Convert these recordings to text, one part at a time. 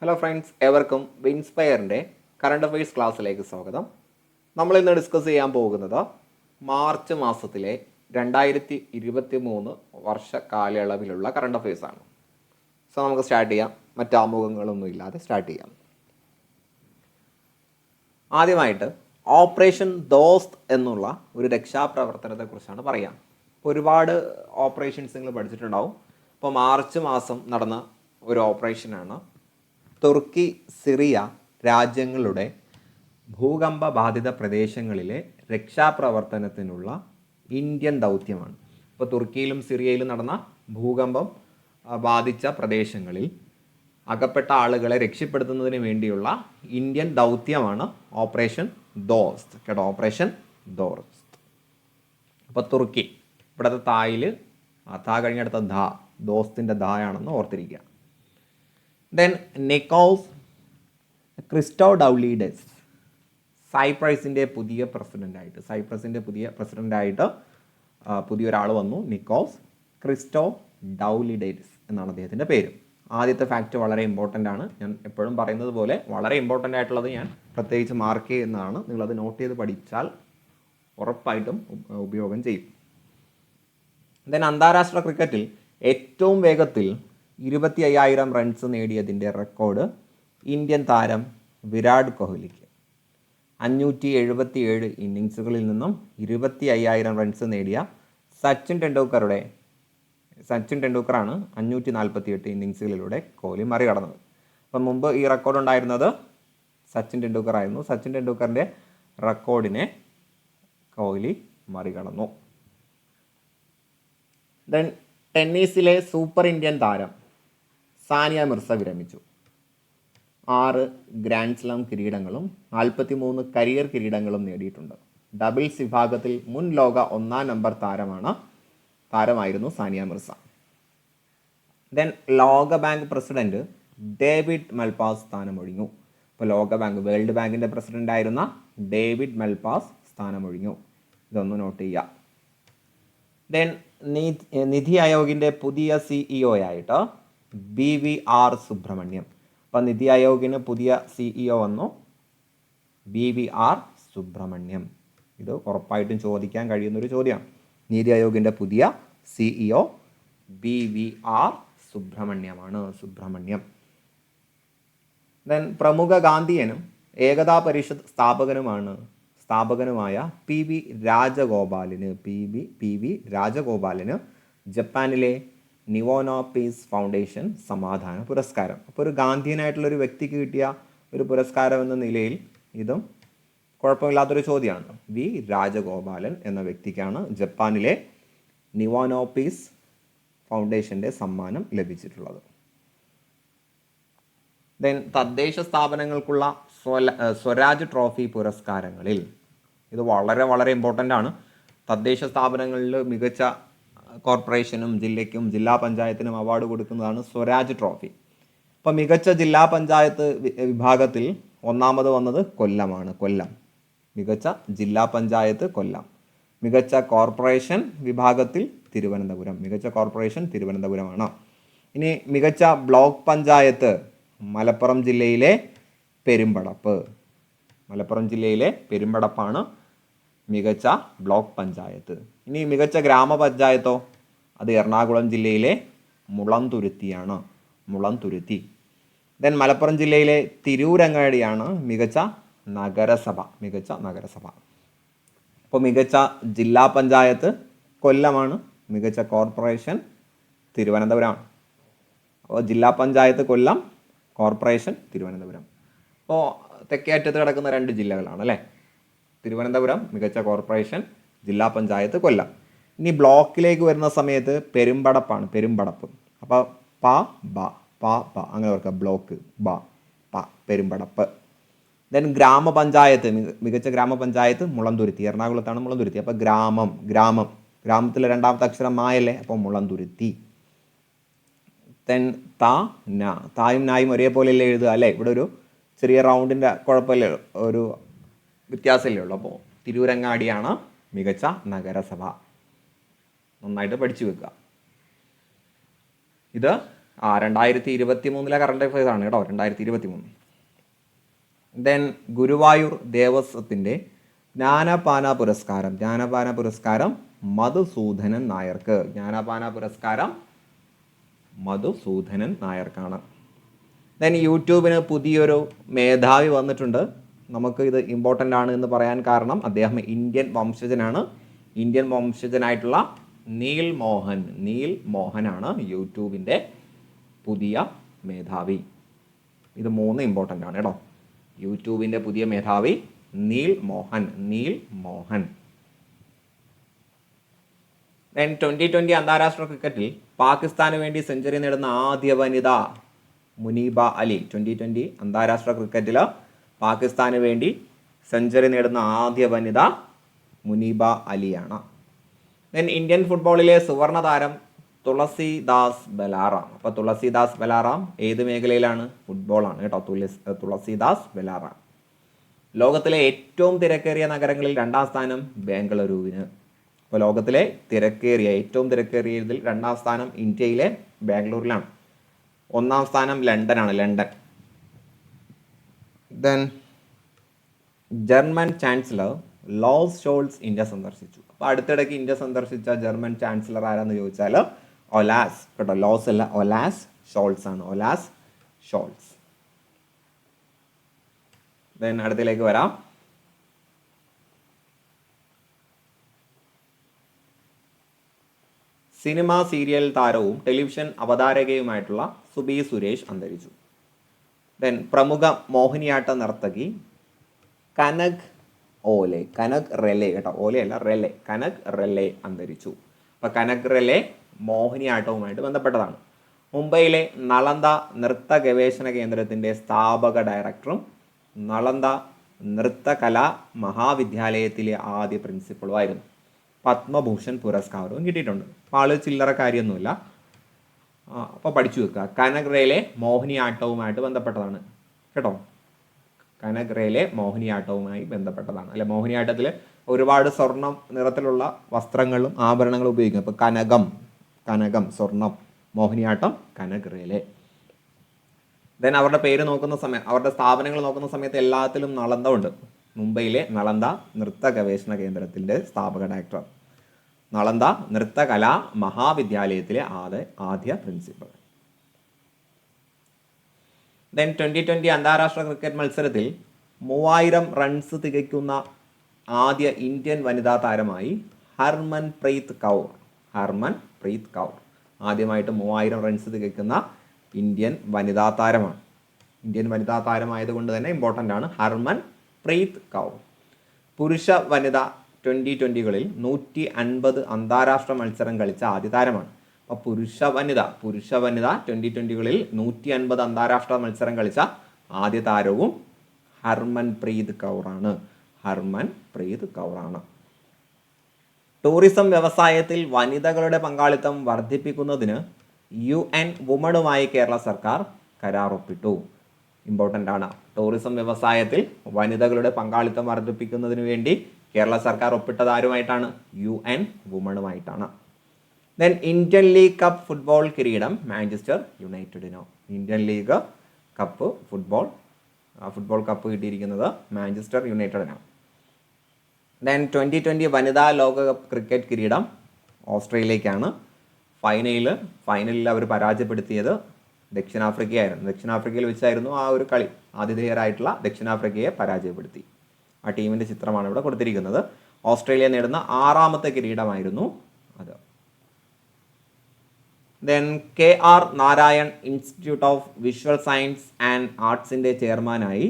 Hello friends, എവർക്കും വിൻസ്പയറിൻ്റെ current affairs ക്ലാസ്സിലേക്ക് സ്വാഗതം. നമ്മളിന്ന് ഡിസ്കസ് ചെയ്യാൻ പോകുന്നത് മാർച്ച് മാസത്തിലെ 2023 വർഷ കാലയളവിലുള്ള കറണ്ട് അഫയേഴ്സാണ്. സോ നമുക്ക് സ്റ്റാർട്ട് ചെയ്യാം. മറ്റ് ആമുഖങ്ങളൊന്നും ഇല്ലാതെ സ്റ്റാർട്ട് ചെയ്യാം. ആദ്യമായിട്ട് ഓപ്പറേഷൻ ദോസ്ത് എന്നുള്ള ഒരു രക്ഷാപ്രവർത്തനത്തെക്കുറിച്ചാണ് പറയാം. ഒരുപാട് ഓപ്പറേഷൻസ് നിങ്ങൾ പഠിച്ചിട്ടുണ്ടാവും. ഇപ്പോൾ മാർച്ച് മാസം നടന്ന ഒരു ഓപ്പറേഷനാണ് തുർക്കി, സിറിയ രാജ്യങ്ങളുടെ ഭൂകമ്പ ബാധിത പ്രദേശങ്ങളിലെ രക്ഷാപ്രവർത്തനത്തിനുള്ള ഇന്ത്യൻ ദൗത്യമാണ്. ഇപ്പോൾ തുർക്കിയിലും സിറിയയിലും നടന്ന ഭൂകമ്പം ബാധിച്ച പ്രദേശങ്ങളിൽ അകപ്പെട്ട ആളുകളെ രക്ഷപ്പെടുത്തുന്നതിന് വേണ്ടിയുള്ള ഇന്ത്യൻ ദൗത്യമാണ് ഓപ്പറേഷൻ ദോസ്ത്. കേട്ടോ, ഓപ്പറേഷൻ ദോസ്ത്. അപ്പോൾ തുർക്കി, ഇവിടുത്തെ തായിൽ താ കഴിഞ്ഞടുത്ത ധാ, ദോസ്തിൻ്റെ ധായാണെന്ന് ഓർത്തിരിക്കുക. ദെൻ നിക്കോസ് ക്രിസ്റ്റോഡൗലിഡസ്, സൈപ്രസിൻ്റെ പുതിയ പ്രസിഡൻ്റായിട്ട് പുതിയൊരാൾ വന്നു. നിക്കോസ് ക്രിസ്റ്റോഡൗലിഡസ് എന്നാണ് അദ്ദേഹത്തിൻ്റെ പേര്. ആദ്യത്തെ ഫാക്റ്റ് വളരെ ഇമ്പോർട്ടൻ്റ് ആണ്. ഞാൻ എപ്പോഴും പറയുന്നത് പോലെ വളരെ ഇമ്പോർട്ടൻ്റ് ആയിട്ടുള്ളത് ഞാൻ പ്രത്യേകിച്ച് മാർക്ക് ചെയ്യുന്നതാണ്. നിങ്ങളത് നോട്ട് ചെയ്ത് പഠിച്ചാൽ ഉറപ്പായിട്ടും ഉപയോഗം ചെയ്യും. ദെൻ അന്താരാഷ്ട്ര ക്രിക്കറ്റിൽ ഏറ്റവും വേഗത്തിൽ 25,000 റൺസ് നേടിയതിൻ്റെ റെക്കോർഡ് ഇന്ത്യൻ താരം വിരാട് കോഹ്ലിക്ക്. 577 ഇന്നിങ്സുകളിൽ നിന്നും 25,000 റൺസ് നേടിയ സച്ചിൻ ടെണ്ടുൽക്കറാണ് 548 ഇന്നിങ്സുകളിലൂടെ കോഹ്ലി മറികടന്നത്. അപ്പം മുമ്പ് ഈ റെക്കോർഡ് ഉണ്ടായിരുന്നത് സച്ചിൻ ടെണ്ടുൽക്കർ ആയിരുന്നു. സച്ചിൻ ടെണ്ടുൽക്കറിൻ്റെ റെക്കോർഡിനെ കോഹ്ലി മറികടന്നു. ദെൻ ടെന്നീസിലെ സൂപ്പർ ഇന്ത്യൻ താരം സാനിയ മിർസ വിരമിച്ചു. 6 ഗ്രാൻഡ് സ്ലാം കിരീടങ്ങളും 43 കരിയർ കിരീടങ്ങളും നേടിയിട്ടുണ്ട്. ഡബിൾസ് വിഭാഗത്തിൽ മുൻ ലോക 1-ാം നമ്പർ താരമായിരുന്നു സാനിയ മിർസ. ദെൻ ലോകബാങ്ക് പ്രസിഡന്റ് ഡേവിഡ് മൽപാസ് സ്ഥാനമൊഴിഞ്ഞു. ഇപ്പോൾ വേൾഡ് ബാങ്കിൻ്റെ പ്രസിഡൻ്റായിരുന്ന ഡേവിഡ് മൽപാസ് സ്ഥാനമൊഴിഞ്ഞു. ഇതൊന്ന് നോട്ട് ചെയ്യുക. ദെൻ നിതി ആയോഗിൻ്റെ പുതിയ CEO ആയിട്ട് BVR സുബ്രഹ്മണ്യം. അപ്പം നിതി ആയോഗിന് പുതിയ CEO വന്നു, BVR സുബ്രഹ്മണ്യം. ഇത് ഉറപ്പായിട്ടും ചോദിക്കാൻ കഴിയുന്നൊരു ചോദ്യമാണ്. നീതി ആയോഗിൻ്റെ പുതിയ CEO BVR സുബ്രഹ്മണ്യം. ദെൻ പ്രമുഖ ഗാന്ധിയനും ഏകതാ പരിഷത്ത് സ്ഥാപകനുമായ PV രാജഗോപാലിന് ജപ്പാനിലെ നിവോനോ പീസ് ഫൗണ്ടേഷൻ സമാധാന പുരസ്കാരം. അപ്പോൾ ഒരു ഗാന്ധിയനായിട്ടുള്ളൊരു വ്യക്തിക്ക് കിട്ടിയ ഒരു പുരസ്കാരം എന്ന നിലയിൽ ഇതും കുഴപ്പമില്ലാത്തൊരു ചോദ്യമാണ്. വി രാജഗോപാലൻ എന്ന വ്യക്തിക്കാണ് ജപ്പാനിലെ നിവോനോ പീസ് ഫൗണ്ടേഷൻ്റെ സമ്മാനം ലഭിച്ചിട്ടുള്ളത്. ദെൻ തദ്ദേശ സ്ഥാപനങ്ങൾക്കുള്ള സ്വരാജ് ട്രോഫി പുരസ്കാരങ്ങളിൽ ഇത് വളരെ വളരെ ഇമ്പോർട്ടൻ്റ് ആണ്. തദ്ദേശ സ്ഥാപനങ്ങളിൽ മികച്ച കോർപ്പറേഷനും ജില്ലയ്ക്കും ജില്ലാ പഞ്ചായത്തിനും അവാർഡ് കൊടുക്കുന്നതാണ് സ്വരാജ് ട്രോഫി. അപ്പോൾ മികച്ച ജില്ലാ പഞ്ചായത്ത് വിഭാഗത്തിൽ ഒന്നാമത് വന്നത് കൊല്ലമാണ്. മികച്ച ജില്ലാ പഞ്ചായത്ത് കൊല്ലം. മികച്ച കോർപ്പറേഷൻ വിഭാഗത്തിൽ തിരുവനന്തപുരമാണ്. ഇനി മികച്ച ബ്ലോക്ക് പഞ്ചായത്ത് മലപ്പുറം ജില്ലയിലെ പെരുമ്പടപ്പാണ് മികച്ച ബ്ലോക്ക് പഞ്ചായത്ത്. ഇനി മികച്ച ഗ്രാമപഞ്ചായത്തോ, അത് എറണാകുളം ജില്ലയിലെ മുളന്തുരുത്തി. ദെൻ മലപ്പുറം ജില്ലയിലെ തിരൂരങ്ങാടിയാണ് മികച്ച നഗരസഭ. അപ്പോൾ മികച്ച ജില്ലാ പഞ്ചായത്ത് കൊല്ലമാണ്, മികച്ച കോർപ്പറേഷൻ തിരുവനന്തപുരമാണ്. അപ്പോൾ ജില്ലാ പഞ്ചായത്ത് കൊല്ലം, കോർപ്പറേഷൻ തിരുവനന്തപുരം. അപ്പോൾ തെക്കേ അറ്റത്ത് കിടക്കുന്ന 2 ജില്ലകളാണ് അല്ലേ. തിരുവനന്തപുരം മികച്ച കോർപ്പറേഷൻ, ജില്ലാ പഞ്ചായത്ത് കൊല്ലം. ഇനി ബ്ലോക്കിലേക്ക് വരുന്ന സമയത്ത് പെരുമ്പടപ്പ്. അപ്പോൾ പ അങ്ങനെ ഓർക്കുക, ബ്ലോക്ക് പെരുമ്പടപ്പ്. ദെൻ ഗ്രാമപഞ്ചായത്ത്, മികച്ച ഗ്രാമപഞ്ചായത്ത് മുളന്തുരുത്തി, എറണാകുളത്താണ് മുളന്തുരുത്തി. അപ്പോൾ ഗ്രാമത്തിലെ 2ാമത്തെ അക്ഷരം മായല്ലേ, അപ്പോൾ മുളന്തുരുത്തി. ദെൻ തായും നായും ഒരേപോലെയല്ലേ എഴുതുക അല്ലേ. ഇവിടെ ഒരു ചെറിയ റൗണ്ടിൻ്റെ കുഴപ്പമില്ലേ, ഒരു വ്യത്യാസമല്ലേ ഉള്ളൂ. അപ്പോൾ തിരൂരങ്ങാടിയാണ് മികച്ച നഗരസഭ. നന്നായിട്ട് പഠിച്ചു വെക്കുക. ഇത് 2023 കറണ്ട് അഫയേഴ്സ് ആണ് കേട്ടോ, 2023. ദെൻ ഗുരുവായൂർ ദേവസ്വത്തിൻ്റെ ജ്ഞാനപാന പുരസ്കാരം മധുസൂദനൻ നായർക്ക്. ജ്ഞാനപാന പുരസ്കാരം മധുസൂദനൻ നായർക്കാണ്. ദെൻ യൂട്യൂബിന് പുതിയൊരു മേധാവി വന്നിട്ടുണ്ട്. നമുക്ക് ഇത് ഇമ്പോർട്ടൻ്റ് ആണ് എന്ന് പറയാൻ കാരണം അദ്ദേഹം ഇന്ത്യൻ വംശജനാണ്. ഇന്ത്യൻ വംശജനായിട്ടുള്ള നീൽ മോഹനാണ് യൂട്യൂബിൻ്റെ പുതിയ മേധാവി. ഇത് 3 ഇമ്പോർട്ടൻ്റ് ആണ് കേട്ടോ. യൂട്യൂബിൻ്റെ പുതിയ മേധാവി നീൽ മോഹൻ. ദെൻ 2020 അന്താരാഷ്ട്ര ക്രിക്കറ്റിൽ പാകിസ്ഥാന് വേണ്ടി സെഞ്ചുറി നേടുന്ന ആദ്യ വനിത മുനീബ അലി. 2020 അന്താരാഷ്ട്ര ക്രിക്കറ്റിൽ പാകിസ്ഥാന് വേണ്ടി സെഞ്ചുറി നേടുന്ന ആദ്യ വനിത മുനീബ അലിയാണ്. ദെൻ ഇന്ത്യൻ ഫുട്ബോളിലെ സുവർണ താരം തുളസിദാസ് ബലാറാം. അപ്പോൾ തുളസിദാസ് ബലാറാം ഏത് മേഖലയിലാണ്? ഫുട്ബോളാണ് കേട്ടോ. തുളസിദാസ് ബലാറാം. ലോകത്തിലെ ഏറ്റവും തിരക്കേറിയ നഗരങ്ങളിൽ 2ാം സ്ഥാനം ബാംഗ്ലൂരുവിന്. അപ്പോൾ ലോകത്തിലെ ഏറ്റവും തിരക്കേറിയതിൽ 2ാം സ്ഥാനം ഇന്ത്യയിലെ ബാംഗ്ലൂരിലാണ്. 1ാം സ്ഥാനം ലണ്ടൻ. ദെൻ ജർമ്മൻ ചാൻസലർ ലോസ് ഷോൾസ് ഇന്ത്യ സന്ദർശിച്ചു. അപ്പോൾ അടുത്തിടയ്ക്ക് ഇന്ത്യ സന്ദർശിച്ച ജർമ്മൻ ചാൻസലർ ആരാന്ന് ചോദിച്ചാൽ ഒലാസ് കേട്ടോ. ലോസ് അല്ല, ഒലാസ് ഷോൾസ് ആണ്. ഒലാസ് ഷോൾസ്. ദെൻ അടുത്തിലേക്ക് വരാം. സിനിമ സീരിയൽ താരവും ടെലിവിഷൻ അവതാരകയുമായിട്ടുള്ള സുബി സുരേഷ് അന്തരിച്ചു. ദെൻ പ്രമുഖ മോഹിനിയാട്ട നർത്തകി കനക് റെലെ കേട്ടോ. ഓലയല്ല, കനക് റെലെ അന്തരിച്ചു. അപ്പോൾ കനക് റെലെ മോഹിനിയാട്ടവുമായിട്ട് ബന്ധപ്പെട്ടതാണ്. മുംബൈയിലെ നളന്ദ നൃത്ത ഗവേഷണ കേന്ദ്രത്തിൻ്റെ സ്ഥാപക ഡയറക്ടറും നളന്ദ നൃത്തകലാ മഹാവിദ്യാലയത്തിലെ ആദ്യ പ്രിൻസിപ്പളുമായിരുന്നു. പത്മഭൂഷൺ പുരസ്കാരവും കിട്ടിയിട്ടുണ്ട്. അപ്പോൾ ആള് ചില്ലറ കാര്യമൊന്നുമില്ല. അപ്പോൾ പഠിച്ചു വെക്കുക. കനക് റെലെ മോഹിനിയാട്ടവുമായിട്ട് ബന്ധപ്പെട്ടതാണ് കേട്ടോ. കനക് റെലെ മോഹിനിയാട്ടവുമായി ബന്ധപ്പെട്ടതാണ്. അല്ലെ, മോഹിനിയാട്ടത്തിൽ ഒരുപാട് സ്വർണം നിറത്തിലുള്ള വസ്ത്രങ്ങളും ആഭരണങ്ങളും ഉപയോഗിക്കും. അപ്പോൾ കനകം സ്വർണം, മോഹിനിയാട്ടം കനക് റെലെ. ദെൻ അവരുടെ പേര് നോക്കുന്ന സമയം, അവരുടെ സ്ഥാപനങ്ങൾ നോക്കുന്ന സമയത്ത് എല്ലാത്തിലും നളന്ദ ഉണ്ട്. മുംബൈയിലെ നളന്ദ നൃത്ത ഗവേഷണ കേന്ദ്രത്തിൻ്റെ സ്ഥാപക ഡയറക്ടർ, നളന്ദ നൃത്തകലാ മഹാവിദ്യാലയത്തിലെ ആദ്യ പ്രിൻസിപ്പൽ. ദെൻ 2020 അന്താരാഷ്ട്ര ക്രിക്കറ്റ് മത്സരത്തിൽ 3000 റൺസ് തികയ്ക്കുന്ന ആദ്യ ഇന്ത്യൻ വനിതാ താരമായി ഹർമൻപ്രീത് കൗർ. ആദ്യമായിട്ട് 3000 റൺസ് തികയ്ക്കുന്ന ഇന്ത്യൻ വനിതാ താരമാണ്. ഇന്ത്യൻ വനിതാ താരമായതുകൊണ്ട് തന്നെ ഇമ്പോർട്ടൻ്റ് ആണ്. ഹർമൻപ്രീത് കൗർ. പുരുഷ വനിത 2020കളിൽ 150 അന്താരാഷ്ട്ര മത്സരം കളിച്ച ആദ്യ താരമാണ്. അപ്പോൾ പുരുഷ വനിത 2020കളിൽ 150 അന്താരാഷ്ട്ര മത്സരം കളിച്ച ആദ്യ താരവും ഹർമൻപ്രീത് കൗറാണ്. ടൂറിസം വ്യവസായത്തിൽ വനിതകളുടെ പങ്കാളിത്തം വർദ്ധിപ്പിക്കുന്നതിന് UN വുമണുമായി കേരള സർക്കാർ കരാർ ഒപ്പിട്ടു. ഇമ്പോർട്ടൻ്റ് ആണ്. ടൂറിസം വ്യവസായത്തിൽ വനിതകളുടെ പങ്കാളിത്തം വർദ്ധിപ്പിക്കുന്നതിന് വേണ്ടി കേരള സർക്കാർ ഒപ്പിട്ടത് ആരുമായിട്ടാണ്? UN വുമണുമായിട്ടാണ്. Then Indian league cup football കിരീടം മാഞ്ചസ്റ്റർ യുണൈറ്റഡിനോ. Indian league cup football cup കിട്ടിയിരിക്കുന്നത് മാഞ്ചസ്റ്റർ യുണൈറ്റഡിനാണ്. ദെൻ 2020 വനിതാ ലോകകപ്പ് ക്രിക്കറ്റ് കിരീടം ഓസ്ട്രേലിയക്കാണ്. ഫൈനലിൽ അവർ പരാജയപ്പെടുത്തിയത് ദക്ഷിണാഫ്രിക്കയായിരുന്നു. ദക്ഷിണാഫ്രിക്കയിൽ വെച്ചായിരുന്നു ആ ഒരു കളി. ആതിഥേയരായിട്ടുള്ള ദക്ഷിണാഫ്രിക്കയെ പരാജയപ്പെടുത്തി. ആ ടീമിൻ്റെ ചിത്രമാണ് ഇവിടെ കൊടുത്തിരിക്കുന്നത്. ഓസ്ട്രേലിയ നേടുന്ന 6ാമത്തെ കിരീടമായിരുന്നു അത്. Then KR Narayan institute of visual science and ആർട്സിൻ്റെ ചെയർമാനായി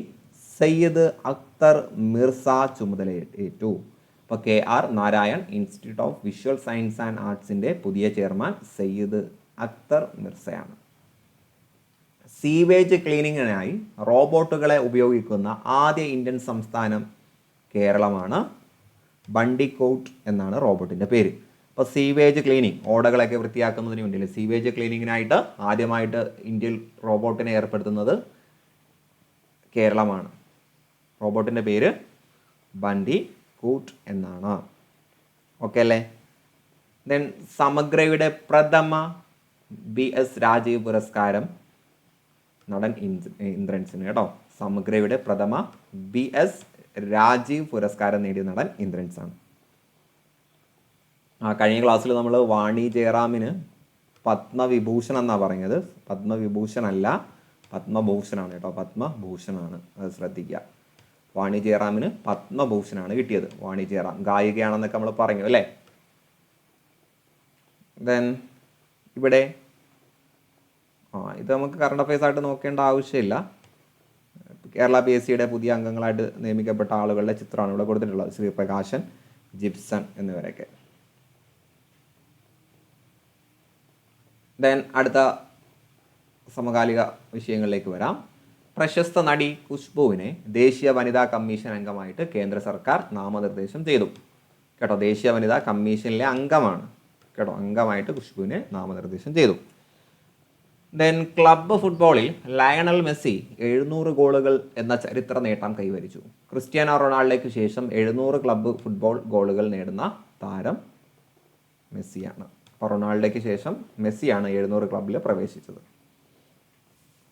സയ്യിദ് അക്തർ മിർസ ചുമതലയേറ്റു. അപ്പോൾ KR Narayan institute of visual science and ആർട്സിൻ്റെ പുതിയ ചെയർമാൻ സയ്യിദ് അക്തർ മിർസയാണ്. സീവേജ് ക്ലീനിങ്ങിനായി റോബോട്ടുകളെ ഉപയോഗിക്കുന്ന ആദ്യ ഇന്ത്യൻ സംസ്ഥാനം കേരളമാണ്. ബണ്ടിക്കോട്ട് എന്നാണ് റോബോട്ടിൻ്റെ പേര്. അപ്പോൾ സീവേജ് ക്ലീനിങ്, ഓടകളൊക്കെ വൃത്തിയാക്കുന്നതിന് വേണ്ടി സീവേജ് ക്ലീനിങ്ങിനായിട്ട് ആദ്യമായിട്ട് ഇന്ത്യയിൽ റോബോട്ടിനെ ഏർപ്പെടുത്തുന്നത് കേരളമാണ്. റോബോട്ടിൻ്റെ പേര് ബണ്ടിക്കൂട്ട് എന്നാണ്. ഓക്കെ അല്ലേ? ദെൻ സമഗ്രയുടെ പ്രഥമ BS രാജീവ് പുരസ്കാരം നടൻ ഇന്ദ്രൻസിന് കേട്ടോ. സമഗ്രയുടെ പ്രഥമ BS രാജീവ് പുരസ്കാരം നേടിയ നടൻ ഇന്ദ്രൻസ് ആണ്. കഴിഞ്ഞ ക്ലാസ്സിൽ നമ്മൾ വാണി ജയറാമിന് പത്മവിഭൂഷൺ എന്നാണ് പറഞ്ഞത്. പത്മവിഭൂഷൺ അല്ല, പത്മഭൂഷണാണ് കേട്ടോ. പത്മഭൂഷണാണ്, അത് ശ്രദ്ധിക്കുക. വാണി ജയറാമിന് പത്മഭൂഷണാണ് കിട്ടിയത്. വാണി ജയറാം ഗായികയാണെന്നൊക്കെ നമ്മൾ പറഞ്ഞു അല്ലേ. ദെൻ ഇവിടെ ഇത് നമുക്ക് കറണ്ട് അഫയേഴ്സ് ആയിട്ട് നോക്കേണ്ട ആവശ്യമില്ല. കേരള PSCയുടെ പുതിയ അംഗങ്ങളായിട്ട് നിയമിക്കപ്പെട്ട ആളുകളുടെ ചിത്രമാണ് ഇവിടെ കൊടുത്തിട്ടുള്ളത്. ശ്രീപ്രകാശൻ, ജിപ്സൺ എന്നിവരൊക്കെ. ദെൻ അടുത്ത സമകാലിക വിഷയങ്ങളിലേക്ക് വരാം. പ്രശസ്ത നടി ഖുശ്ബുവിനെ ദേശീയ വനിതാ കമ്മീഷൻ അംഗമായിട്ട് കേന്ദ്ര സർക്കാർ നാമനിർദ്ദേശം ചെയ്തു കേട്ടോ. ദേശീയ വനിതാ കമ്മീഷനിലെ അംഗമാണ് കേട്ടോ. അംഗമായിട്ട് ഖുശ്ബുവിനെ നാമനിർദ്ദേശം ചെയ്തു. ദെൻ ക്ലബ്ബ് ഫുട്ബോളിൽ ലയണൽ മെസ്സി 700 ഗോളുകൾ എന്ന ചരിത്ര നേട്ടം കൈവരിച്ചു. ക്രിസ്ത്യാനോ റൊണാൾഡോയ്ക്ക് ശേഷം 700 ക്ലബ്ബ് ഫുട്ബോൾ ഗോളുകൾ നേടുന്ന താരം മെസ്സിയാണ്. അപ്പോൾ റൊണാൾഡോയ്ക്ക് ശേഷം മെസ്സിയാണ് 700 ക്ലബ്ബിൽ പ്രവേശിച്ചത്.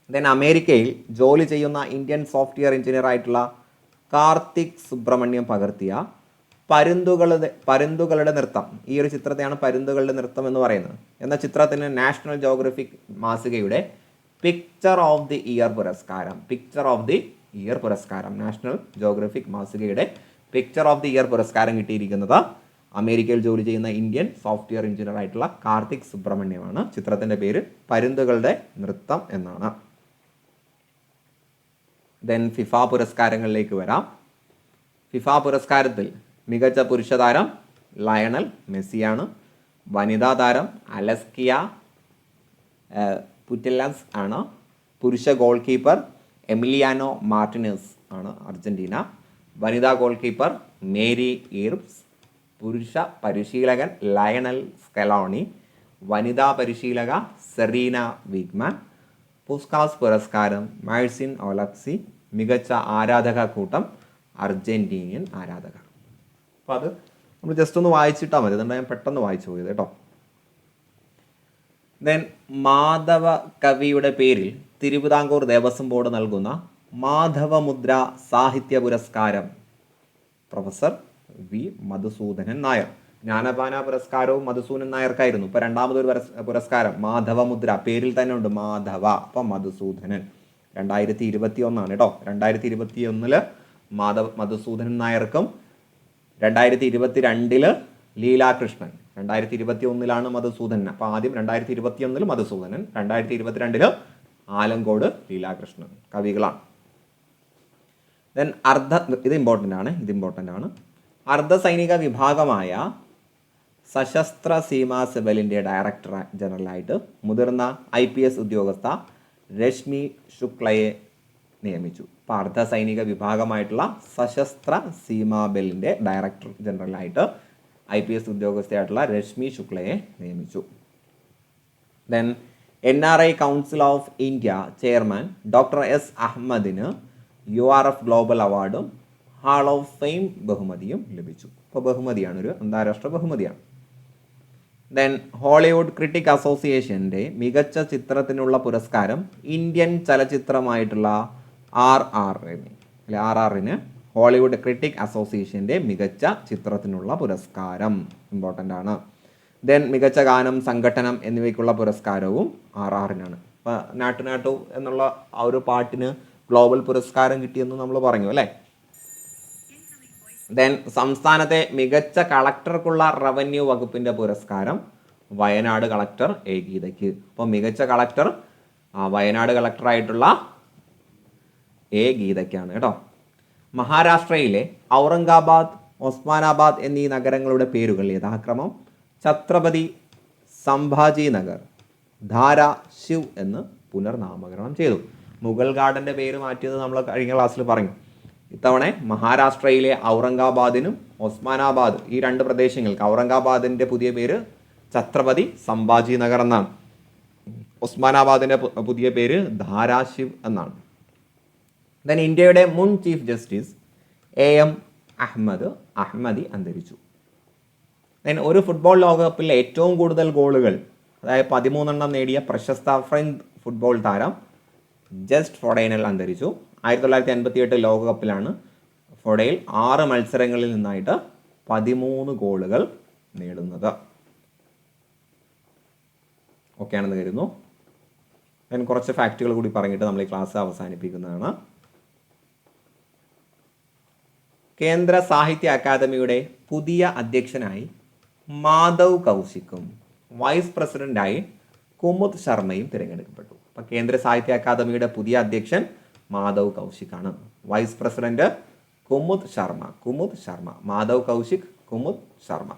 ദെൻ അമേരിക്കയിൽ ജോലി ചെയ്യുന്ന ഇന്ത്യൻ സോഫ്റ്റ്വെയർ എഞ്ചിനീയർ ആയിട്ടുള്ള കാർത്തിക് സുബ്രഹ്മണ്യം പകർത്തിയ പരുന്തുകളുടെ നൃത്തം, ഈ ഒരു ചിത്രത്തെയാണ് പരുന്തുകളുടെ നൃത്തം എന്ന് പറയുന്നത്, എന്ന ചിത്രത്തിന് നാഷണൽ ജോഗ്രഫിക് മാസികയുടെ പിക്ചർ ഓഫ് ദി ഇയർ പുരസ്കാരം നാഷണൽ ജോഗ്രഫിക് മാസികയുടെ പിക്ചർ ഓഫ് ദി ഇയർ പുരസ്കാരം കിട്ടിയിരിക്കുന്നത് അമേരിക്കയിൽ ജോലി ചെയ്യുന്ന ഇന്ത്യൻ സോഫ്റ്റ്വെയർ എഞ്ചിനീയർ ആയിട്ടുള്ള കാർത്തിക് സുബ്രഹ്മണ്യമാണ്. ചിത്രത്തിൻ്റെ പേര് പരുന്തുകളുടെ നൃത്തം എന്നാണ്. ദെൻ ഫിഫ പുരസ്കാരങ്ങളിലേക്ക് വരാം. ഫിഫ പുരസ്കാരത്തിൽ മികച്ച പുരുഷ താരം ലയണൽ മെസ്സിയാണ്. വനിതാ താരം അലസ്കിയ പുറ്റെല്ലസ് ആണ്. പുരുഷ ഗോൾ കീപ്പർ എമിലിയാനോ മാർട്ടിനസ് ആണ്, അർജന്റീന. വനിതാ ഗോൾ കീപ്പർ മേരി ഈർബ്സ്. പുരുഷ പരിശീലകൻ ലയണൽ സ്കലോണി. വനിതാ പരിശീലക സെറീന വിഗ്മാൻ. പുസ്കാസ് പുരസ്കാരം മാഴ്സിൻ ഒലക്സി. മികച്ച ആരാധക കൂട്ടം അർജന്റീനിയൻ ആരാധകർ. അപ്പോൾ അത് നമ്മൾ ജസ്റ്റ് ഒന്ന് വായിച്ചിട്ടാൽ മതി, അതുകൊണ്ട് ഞാൻ പെട്ടെന്ന് വായിച്ചു പോയത് കേട്ടോ. ദെൻ മാധവ കവിയുടെ പേരിൽ തിരുവിതാംകൂർ ദേവസ്വം ബോർഡ് നൽകുന്ന മാധവമുദ്ര സാഹിത്യ പുരസ്കാരം പ്രൊഫസർ വി മധുസൂദനൻ നായർ. ജ്ഞാനപാന പുരസ്കാരവും മധുസൂദനൻ നായർക്കായിരുന്നു. ഇപ്പോൾ രണ്ടാമതൊരു പുരസ്കാരം മാധവമുദ്ര, പേരിൽ തന്നെ ഉണ്ട് മാധവ, അപ്പം മധുസൂദനൻ. 2021 കേട്ടോ. 2021 മധുസൂദനൻ നായർക്കും 2022 ലീലാകൃഷ്ണൻ. 2021 മധുസൂദനൻ. അപ്പോൾ ആദ്യം 2021 മധുസൂദനൻ, 2022 ആലങ്കോട് ലീലാകൃഷ്ണൻ കവികളാണ്. ദെൻ ഇത് ഇമ്പോർട്ടൻ്റ് ആണ്. അർദ്ധ സൈനിക വിഭാഗമായ സശസ്ത്ര സീമാ സെബലിൻ്റെ ഡയറക്ടർ ജനറലായിട്ട് മുതിർന്ന IPS ഉദ്യോഗസ്ഥ രശ്മി ശുക്ലയെ നിയമിച്ചു. അപ്പോൾ അർദ്ധ സൈനിക വിഭാഗമായിട്ടുള്ള സശസ്ത്ര സീമാ ബെല്ലിൻ്റെ ഡയറക്ടർ ജനറലായിട്ട് IPS ഉദ്യോഗസ്ഥയായിട്ടുള്ള രശ്മി ശുക്ലയെ നിയമിച്ചു. Then NRI council of India chairman doctor S അഹമ്മദിന് URF global അവാർഡും ഹാൾ ഓഫ് ഫെയിം ബഹുമതിയും ലഭിച്ചു. അപ്പോൾ ബഹുമതിയാണ്, ഒരു അന്താരാഷ്ട്ര ബഹുമതിയാണ്. ദെൻ ഹോളിവുഡ് ക്രിട്ടിക് അസോസിയേഷൻ്റെ മികച്ച ചിത്രത്തിനുള്ള പുരസ്കാരം ഇന്ത്യൻ ചലച്ചിത്രമായിട്ടുള്ള RRറിന് ഹോളിവുഡ് ക്രിട്ടിക് അസോസിയേഷൻ്റെ മികച്ച ചിത്രത്തിനുള്ള പുരസ്കാരം ഇമ്പോർട്ടൻ്റ് ആണ്. ദെൻ മികച്ച ഗാനം, സംഘട്ടനം എന്നിവയ്ക്കുള്ള പുരസ്കാരവും RRനാണ്. അപ്പോൾ നാട്ടു എന്നുള്ള ആ ഒരു പാട്ടിന് ഗ്ലോബൽ പുരസ്കാരം കിട്ടിയെന്ന് നമ്മൾ പറഞ്ഞു അല്ലേ. ദെൻ സംസ്ഥാനത്തെ മികച്ച കളക്ടർക്കുള്ള റവന്യൂ വകുപ്പിൻ്റെ പുരസ്കാരം വയനാട് കളക്ടർ A ഗീതയ്ക്ക്. അപ്പോൾ മികച്ച കളക്ടർ വയനാട് കളക്ടറായിട്ടുള്ള A ഗീതയ്ക്കാണ് കേട്ടോ. മഹാരാഷ്ട്രയിലെ ഔറംഗാബാദ്, ഒസ്മാനാബാദ് എന്നീ നഗരങ്ങളുടെ പേരുകൾ യഥാക്രമം ഛത്രപതി സംഭാജി നഗർ, ധാരാ ശിവ് എന്ന് പുനർനാമകരണം ചെയ്തു. മുഗൾ ഗാർഡൻ്റെ പേര് മാറ്റിയത് നമ്മൾ കഴിഞ്ഞ ക്ലാസ്സിൽ പറഞ്ഞു. ഇത്തവണ മഹാരാഷ്ട്രയിലെ ഔറംഗാബാദിനും ഒസ്മാനാബാദ് ഈ രണ്ട് പ്രദേശങ്ങൾക്ക് ഔറംഗാബാദിൻ്റെ പുതിയ പേര് ഛത്രപതി സംഭാജി നഗർ എന്നാണ്. ഒസ്മാനാബാദിൻ്റെ പുതിയ പേര് ധാരാശിവ് എന്നാണ്. ദെൻ ഇന്ത്യയുടെ മുൻ ചീഫ് ജസ്റ്റിസ് AM അഹമ്മദി അന്തരിച്ചു. ദെൻ ഒരു ഫുട്ബോൾ ലോകകപ്പിൽ ഏറ്റവും കൂടുതൽ ഗോളുകൾ അതായത് 13 നേടിയ പ്രശസ്ത ഫ്രഞ്ച് ഫുട്ബോൾ താരം ജസ്റ്റ് ഫൊഡൈനൽ അന്തരിച്ചു. 1958 ലോകകപ്പിലാണ് ഫൊഡൈൽ 6 മത്സരങ്ങളിൽ നിന്നായിട്ട് 13 ഗോളുകൾ നേടുന്നത്. ഓക്കെ ആണെന്ന് കരുതുന്നു. ഞാൻ കുറച്ച് ഫാക്റ്റുകൾ കൂടി പറഞ്ഞിട്ട് നമ്മൾ ഈ ക്ലാസ് അവസാനിപ്പിക്കുന്നതാണ്. കേന്ദ്ര സാഹിത്യ അക്കാദമിയുടെ പുതിയ അധ്യക്ഷനായി മാധവ് കൗശിക്കും വൈസ് പ്രസിഡന്റായി കുമുദ് ശർമ്മയും തിരഞ്ഞെടുക്കപ്പെട്ടു. അപ്പോൾ കേന്ദ്ര സാഹിത്യ അക്കാദമിയുടെ പുതിയ അധ്യക്ഷൻ മാധവ് കൗശിക്കാണ്. Vice president Kumud Sharma. മാധവ് കൗശിക്, കുമുദ് ശർമ്മ.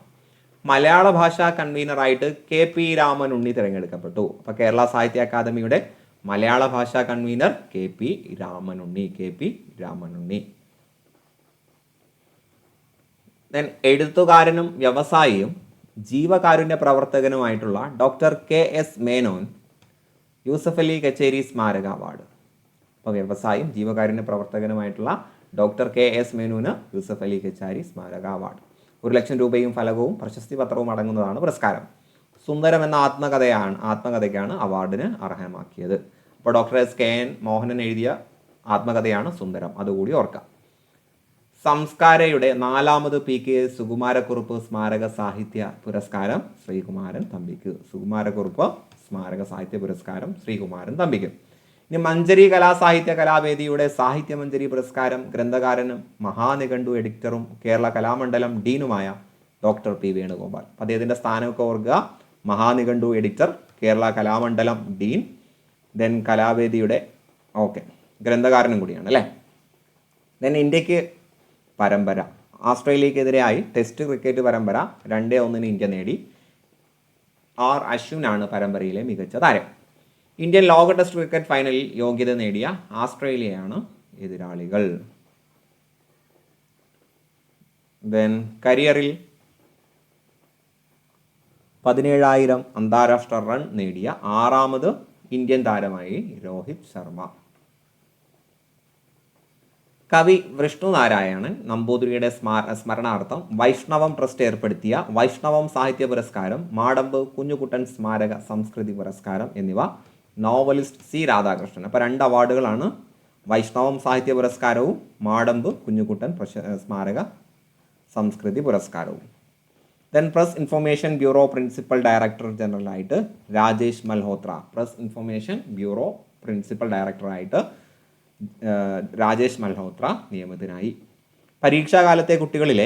മലയാള ഭാഷാ കൺവീനറായിട്ട് KP രാമനുണ്ണി തിരഞ്ഞെടുക്കപ്പെട്ടു. അപ്പോൾ കേരള സാഹിത്യ അക്കാദമിയുടെ മലയാള ഭാഷാ കൺവീനർ KP രാമനുണ്ണി. ദെൻ എഴുത്തുകാരനും വ്യവസായിയും ജീവകാരുണ്യ പ്രവർത്തകനുമായിട്ടുള്ള ഡോക്ടർ KS മേനോൻ യൂസഫ് അലി കച്ചേരി സ്മാരക അവാർഡ്. അപ്പോൾ വ്യവസായിയും ജീവകാരുണ്യ പ്രവർത്തകനുമായിട്ടുള്ള ഡോക്ടർ KS മേനോന് യൂസഫ് അലി കച്ചേരി സ്മാരക അവാർഡ്. 1,00,000 രൂപയും ഫലകവും പ്രശസ്തി പത്രവും അടങ്ങുന്നതാണ് പുരസ്കാരം. സുന്ദരം എന്ന ആത്മകഥയ്ക്കാണ് അവാർഡിന് അർഹമാക്കിയത്. അപ്പോൾ ഡോക്ടർ SKN മോഹനൻ എഴുതിയ ആത്മകഥയാണ് സുന്ദരം, അതുകൂടി ഓർക്കാം. സംസ്കാരയുടെ 4ാമത് PK സുകുമാരക്കുറുപ്പ് സ്മാരക സാഹിത്യ പുരസ്കാരം ശ്രീകുമാരൻ തമ്പിക്ക്. സുകുമാരക്കുറുപ്പ് സ്മാരക സാഹിത്യ പുരസ്കാരം ശ്രീകുമാരൻ തമ്പിക്ക്. ഇനി മഞ്ചരി കലാസാഹിത്യ കലാവേദിയുടെ സാഹിത്യ മഞ്ചരി പുരസ്കാരം ഗ്രന്ഥകാരനും മഹാനിഘണ്ടു എഡിറ്ററും കേരള കലാമണ്ഡലം ഡീനുമായ ഡോക്ടർ P വേണുഗോപാൽ. അദ്ദേഹത്തിൻ്റെ സ്ഥാനമൊക്കെ ഓർക്കുക. മഹാനിഘണ്ടു എഡിറ്റർ, കേരള കലാമണ്ഡലം ഡീൻ, ദെൻ കലാവേദിയുടെ ഗ്രന്ഥകാരനും കൂടിയാണ് അല്ലേ. ദെൻ ഇന്ത്യക്ക് പരമ്പര, ഓസ്ട്രേലിയക്കെതിരെയായി ടെസ്റ്റ് ക്രിക്കറ്റ് പരമ്പര 2-1 ഇന്ത്യ നേടി. R അശ്വിനാണ് പരമ്പരയിലെ മികച്ച താരം. ഇന്ത്യൻ ലോക ടെസ്റ്റ് ക്രിക്കറ്റ് ഫൈനലിൽ യോഗ്യത നേടിയ ഓസ്ട്രേലിയയാണ് എതിരാളികൾ. ദെൻ കരിയറിൽ 17,000 അന്താരാഷ്ട്ര റൺ നേടിയ 6ാമത് ഇന്ത്യൻ താരമായി രോഹിത് ശർമ്മ. കവി വിഷ്ണുനാരായണൻ നമ്പൂതിരിയുടെ സ്മരണാർത്ഥം വൈഷ്ണവം ട്രസ്റ്റ് ഏർപ്പെടുത്തിയ വൈഷ്ണവം സാഹിത്യ പുരസ്കാരം, മാടമ്പ് കുഞ്ഞുകുട്ടൻ സ്മാരക സംസ്കൃതി പുരസ്കാരം എന്നിവ നോവലിസ്റ്റ് C രാധാകൃഷ്ണൻ. അപ്പോൾ 2 അവാർഡുകളാണ്, വൈഷ്ണവം സാഹിത്യ പുരസ്കാരവും മാടമ്പ് കുഞ്ഞുകുട്ടൻ സ്മാരക സംസ്കൃതി പുരസ്കാരവും. Then press information bureau principal director ജനറലായിട്ട് Rajesh Malhotra. Press information bureau principal ഡയറക്ടറായിട്ട് രാജേഷ് മൽഹോത്ര നിയമിതനായി. പരീക്ഷാകാലത്തെ കുട്ടികളിലെ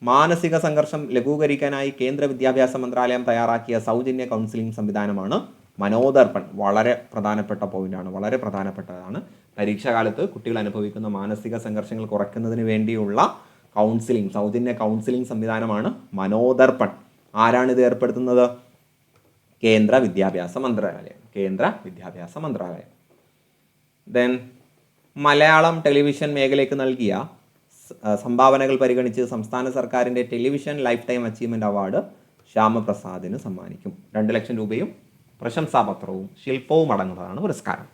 മാനസിക സംഘർഷം ലഘൂകരിക്കാനായി കേന്ദ്ര വിദ്യാഭ്യാസ മന്ത്രാലയം തയ്യാറാക്കിയ സൗജന്യ കൗൺസിലിംഗ് സംവിധാനമാണ് മനോദർപ്പൺ. വളരെ പ്രധാനപ്പെട്ട പോയിന്റാണ്, വളരെ പ്രധാനപ്പെട്ടതാണ്. പരീക്ഷാകാലത്ത് കുട്ടികൾ അനുഭവിക്കുന്ന മാനസിക സംഘർഷങ്ങൾ കുറയ്ക്കുന്നതിന് വേണ്ടിയുള്ള സൗജന്യ കൗൺസിലിംഗ് സംവിധാനമാണ് മനോദർപ്പൺ. ആരാണിത് ഏർപ്പെടുത്തുന്നത്? കേന്ദ്ര വിദ്യാഭ്യാസ മന്ത്രാലയം. ദെൻ മലയാളം ടെലിവിഷൻ മേഖലയ്ക്ക് നൽകിയ സംഭാവനകൾ പരിഗണിച്ച് സംസ്ഥാന സർക്കാരിൻ്റെ television lifetime achievement award ശ്യാമപ്രസാദിന് സമ്മാനിക്കും. 2,00,000 രൂപയും പ്രശംസാപത്രവും ശില്പവും അടങ്ങുന്നതാണ് പുരസ്കാരം.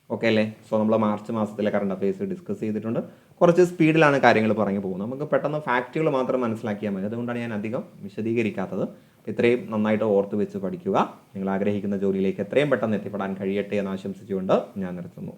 ഓക്കെ അല്ലേ? സോ നമ്മൾ മാർച്ച് മാസത്തിലെ കറണ്ട് അഫയേഴ്സ് ഡിസ്കസ് ചെയ്തിട്ടുണ്ട്. കുറച്ച് സ്പീഡിലാണ് കാര്യങ്ങൾ പറഞ്ഞു പോകുന്നത്. നമുക്ക് പെട്ടെന്ന് ഫാക്റ്റുകൾ മാത്രം മനസ്സിലാക്കിയാൽ മതി. അതുകൊണ്ടാണ് ഞാൻ അധികം വിശദീകരിക്കാത്തത്. ഇത്രയും നന്നായിട്ട് ഓർത്ത് വെച്ച് പഠിക്കുക. നിങ്ങൾ ആഗ്രഹിക്കുന്ന ജോലിയിലേക്ക് എത്രയും പെട്ടെന്ന് എത്തിപ്പെടാൻ കഴിയട്ടെ എന്ന് ആശംസിച്ചുകൊണ്ട് ഞാൻ നിർത്തുന്നു.